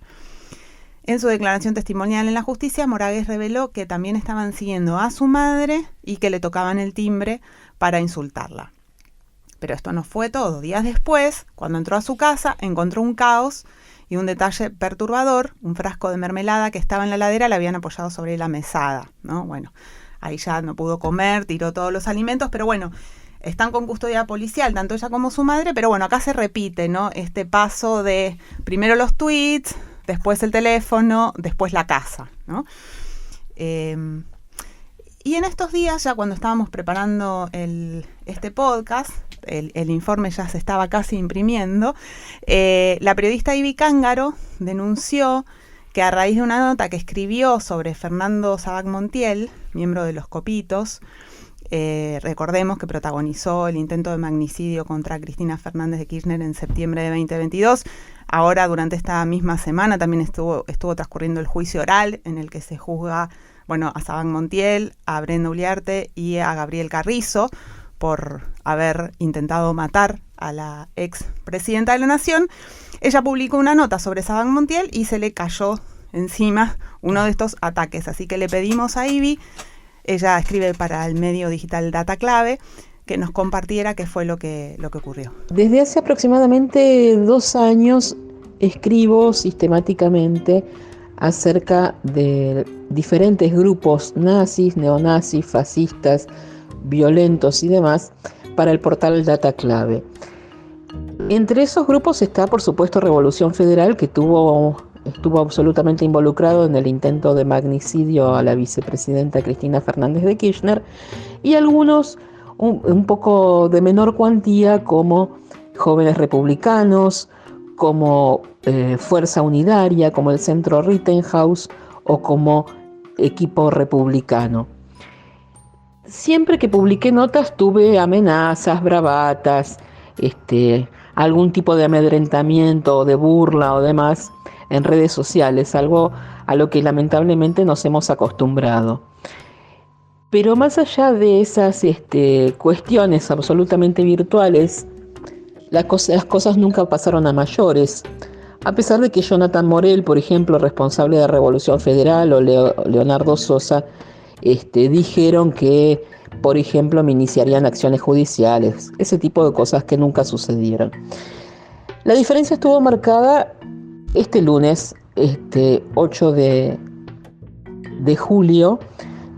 En su declaración testimonial en la justicia, Moragues reveló que también estaban siguiendo a su madre y que le tocaban el timbre para insultarla. Pero esto no fue todo. Días después, cuando entró a su casa, encontró un caos y un detalle perturbador, un frasco de mermelada que estaba en la heladera le habían apoyado sobre la mesada, ¿no? Bueno, ahí ya no pudo comer, tiró todos los alimentos, pero bueno, están con custodia policial, tanto ella como su madre, pero bueno, acá se repite, ¿no? Este paso de primero los tweets, después el teléfono, después la casa, ¿no? Y en estos días, ya cuando estábamos preparando este podcast, el informe ya se estaba casi imprimiendo, la periodista Ivy Cángaro denunció que a raíz de una nota que escribió sobre Fernando Sabac Montiel, miembro de los Copitos, recordemos que protagonizó el intento de magnicidio contra Cristina Fernández de Kirchner en septiembre de 2022. Ahora, durante esta misma semana, también estuvo transcurriendo el juicio oral en el que se juzga, bueno, a Sabac Montiel, a Brenda Uliarte y a Gabriel Carrizo por haber intentado matar a la ex presidenta de la Nación. Ella publicó una nota sobre Sabac Montiel y se le cayó encima uno de estos ataques. Así que le pedimos a Ivy, ella escribe para el medio digital Data Clave, que nos compartiera qué fue lo que ocurrió. Desde hace aproximadamente 2 años escribo sistemáticamente acerca de diferentes grupos nazis, neonazis, fascistas, violentos y demás para el portal Data Clave. Entre esos grupos está, por supuesto, Revolución Federal, que estuvo absolutamente involucrado en el intento de magnicidio a la vicepresidenta Cristina Fernández de Kirchner, y algunos un poco de menor cuantía, como Jóvenes Republicanos, como Fuerza Unidaria, como el Centro Rittenhouse o como Equipo Republicano. Siempre que publiqué notas tuve amenazas, bravatas, algún tipo de amedrentamiento o de burla o demás en redes sociales, algo a lo que lamentablemente nos hemos acostumbrado. Pero más allá de esas cuestiones absolutamente virtuales, las cosas nunca pasaron a mayores. A pesar de que Jonathan Morel, por ejemplo, responsable de Revolución Federal, o Leonardo Sosa, dijeron que, por ejemplo, me iniciarían acciones judiciales, ese tipo de cosas que nunca sucedieron. La diferencia estuvo marcada este lunes, 8 de julio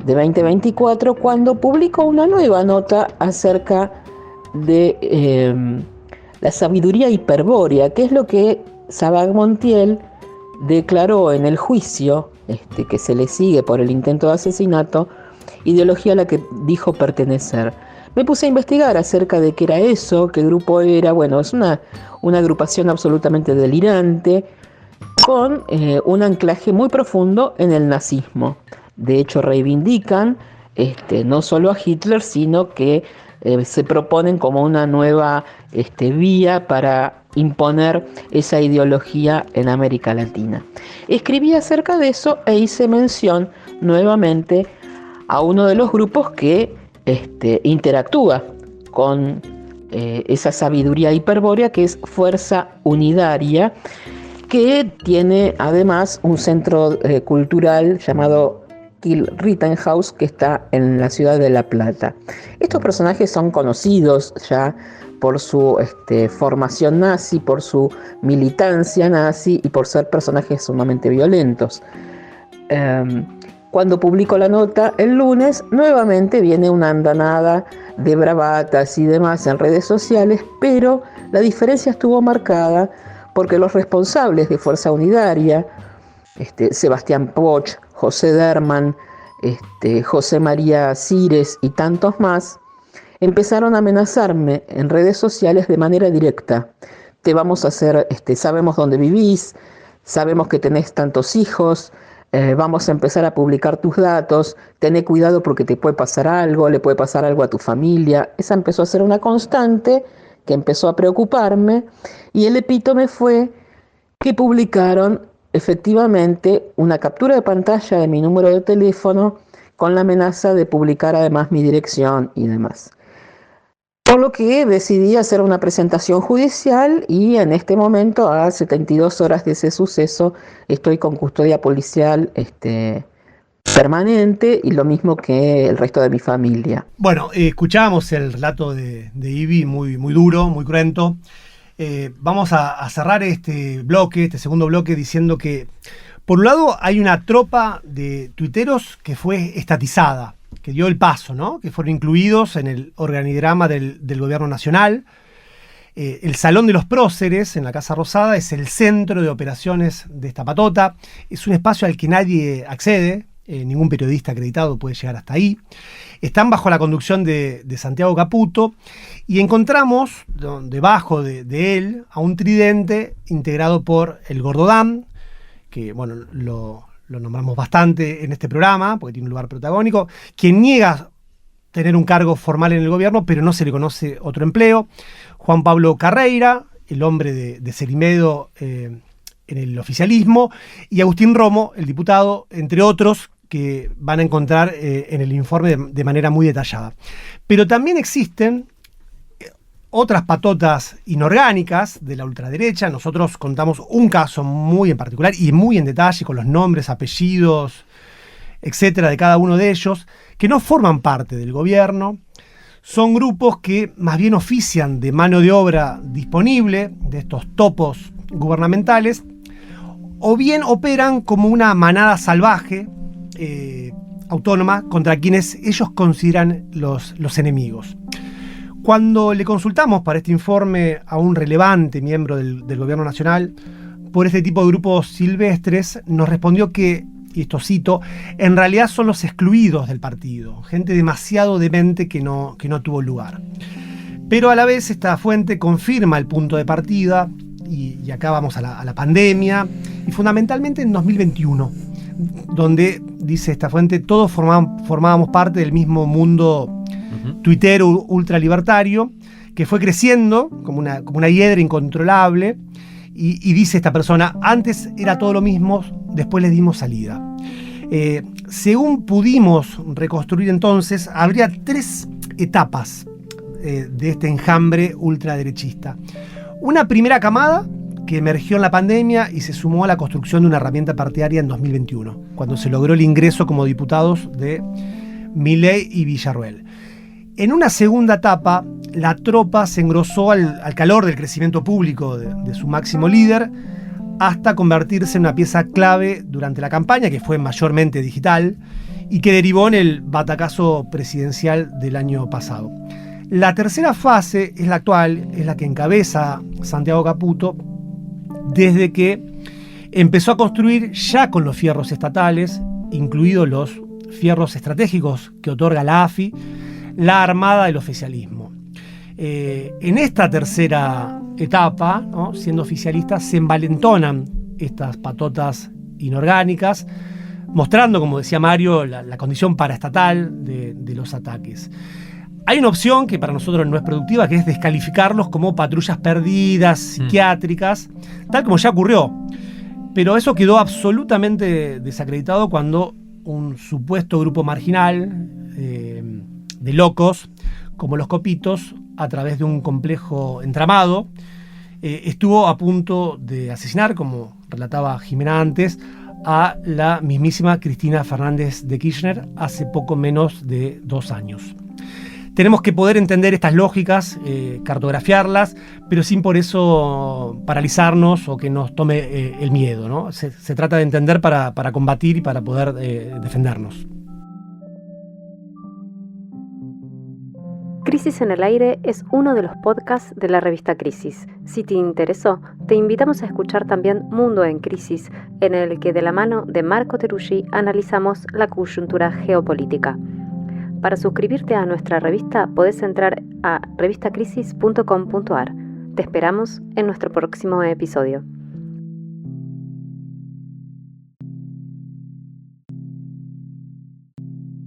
de 2024, cuando publicó una nueva nota acerca de la sabiduría hiperbórea, que es lo que Sabac Montiel declaró en el juicio que se le sigue por el intento de asesinato, ideología a la que dijo pertenecer. Me puse a investigar acerca de qué era eso, qué grupo era. Bueno, es una agrupación absolutamente delirante, con un anclaje muy profundo en el nazismo. De hecho, reivindican no solo a Hitler, sino que se proponen como una nueva vía para imponer esa ideología en América Latina. Escribí acerca de eso e hice mención nuevamente a uno de los grupos que interactúa con esa sabiduría hiperbórea, que es Fuerza Unidaria, que tiene además un centro cultural llamado Rittenhouse, que está en la ciudad de La Plata. Estos personajes son conocidos ya por su formación nazi, por su militancia nazi y por ser personajes sumamente violentos. Cuando publico la nota el lunes, nuevamente viene una andanada de bravatas y demás en redes sociales, pero la diferencia estuvo marcada porque los responsables de Fuerza Unidaria, Sebastián Poch, José Derman, José María Cires y tantos más, empezaron a amenazarme en redes sociales de manera directa. Te vamos a hacer, sabemos dónde vivís, sabemos que tenés tantos hijos, vamos a empezar a publicar tus datos, tené cuidado porque te puede pasar algo, le puede pasar algo a tu familia. Esa empezó a ser una constante que empezó a preocuparme, y el epítome fue que publicaron efectivamente una captura de pantalla de mi número de teléfono con la amenaza de publicar además mi dirección y demás. Por lo que decidí hacer una presentación judicial, y en este momento, a 72 horas de ese suceso, estoy con custodia policial permanente, y lo mismo que el resto de mi familia. Bueno, escuchábamos el relato de Ivy, muy, muy duro, muy cruento. Vamos a cerrar este segundo bloque, diciendo que, por un lado, hay una tropa de tuiteros que fue estatizada, que dio el paso, ¿no? Que fueron incluidos en el organigrama del gobierno nacional. El Salón de los Próceres, en la Casa Rosada, es el centro de operaciones de esta patota. Es un espacio al que nadie accede, ningún periodista acreditado puede llegar hasta ahí. Están bajo la conducción de Santiago Caputo y encontramos debajo de él a un tridente integrado por el Gordo Dan, que bueno, lo nombramos bastante en este programa porque tiene un lugar protagónico, quien niega tener un cargo formal en el gobierno, pero no se le conoce otro empleo. Juan Pablo Carreira, el hombre de Cerimedo en el oficialismo, y Agustín Romo, el diputado, entre otros, que van a encontrar en el informe de manera muy detallada. Pero también existen otras patotas inorgánicas de la ultraderecha. Nosotros contamos un caso muy en particular y muy en detalle, con los nombres, apellidos, etcétera, de cada uno de ellos, que no forman parte del gobierno. Son grupos que más bien ofician de mano de obra disponible de estos topos gubernamentales, o bien operan como una manada salvaje, autónoma, contra quienes ellos consideran los enemigos. Cuando le consultamos para este informe a un relevante miembro del gobierno nacional por este tipo de grupos silvestres, nos respondió que, y esto cito, en realidad son los excluidos del partido, gente demasiado demente que no tuvo lugar. Pero a la vez esta fuente confirma el punto de partida, y acá vamos a la pandemia, y fundamentalmente en 2021, donde, dice esta fuente, todos formábamos parte del mismo mundo tuitero ultralibertario, que fue creciendo como una hiedra incontrolable, y dice esta persona, antes era todo lo mismo, después le dimos salida. Según pudimos reconstruir entonces, habría 3 etapas de este enjambre ultraderechista. Una primera camada que emergió en la pandemia y se sumó a la construcción de una herramienta partidaria en 2021, cuando se logró el ingreso como diputados de Milei y Villarruel. En una segunda etapa, la tropa se engrosó al calor del crecimiento público de su máximo líder, hasta convertirse en una pieza clave durante la campaña, que fue mayormente digital, y que derivó en el batacazo presidencial del año pasado. La tercera fase es la actual, es la que encabeza Santiago Caputo, desde que empezó a construir ya con los fierros estatales, incluidos los fierros estratégicos que otorga la AFI, la armada del oficialismo. En esta tercera etapa, ¿no?, siendo oficialistas, se envalentonan estas patotas inorgánicas, mostrando, como decía Mario, la condición paraestatal de los ataques. Hay una opción que para nosotros no es productiva, que es descalificarlos como patrullas perdidas, psiquiátricas, tal como ya ocurrió. Pero eso quedó absolutamente desacreditado cuando un supuesto grupo marginal de locos, como los Copitos, a través de un complejo entramado, estuvo a punto de asesinar, como relataba Jimena antes, a la mismísima Cristina Fernández de Kirchner hace poco menos de 2 años. Tenemos que poder entender estas lógicas, cartografiarlas, pero sin por eso paralizarnos o que nos tome el miedo, ¿no? Se trata de entender para combatir y para poder defendernos. Crisis en el Aire es uno de los podcasts de la revista Crisis. Si te interesó, te invitamos a escuchar también Mundo en Crisis, en el que de la mano de Marco Teruggi analizamos la coyuntura geopolítica. Para suscribirte a nuestra revista podés entrar a revistacrisis.com.ar. Te esperamos en nuestro próximo episodio.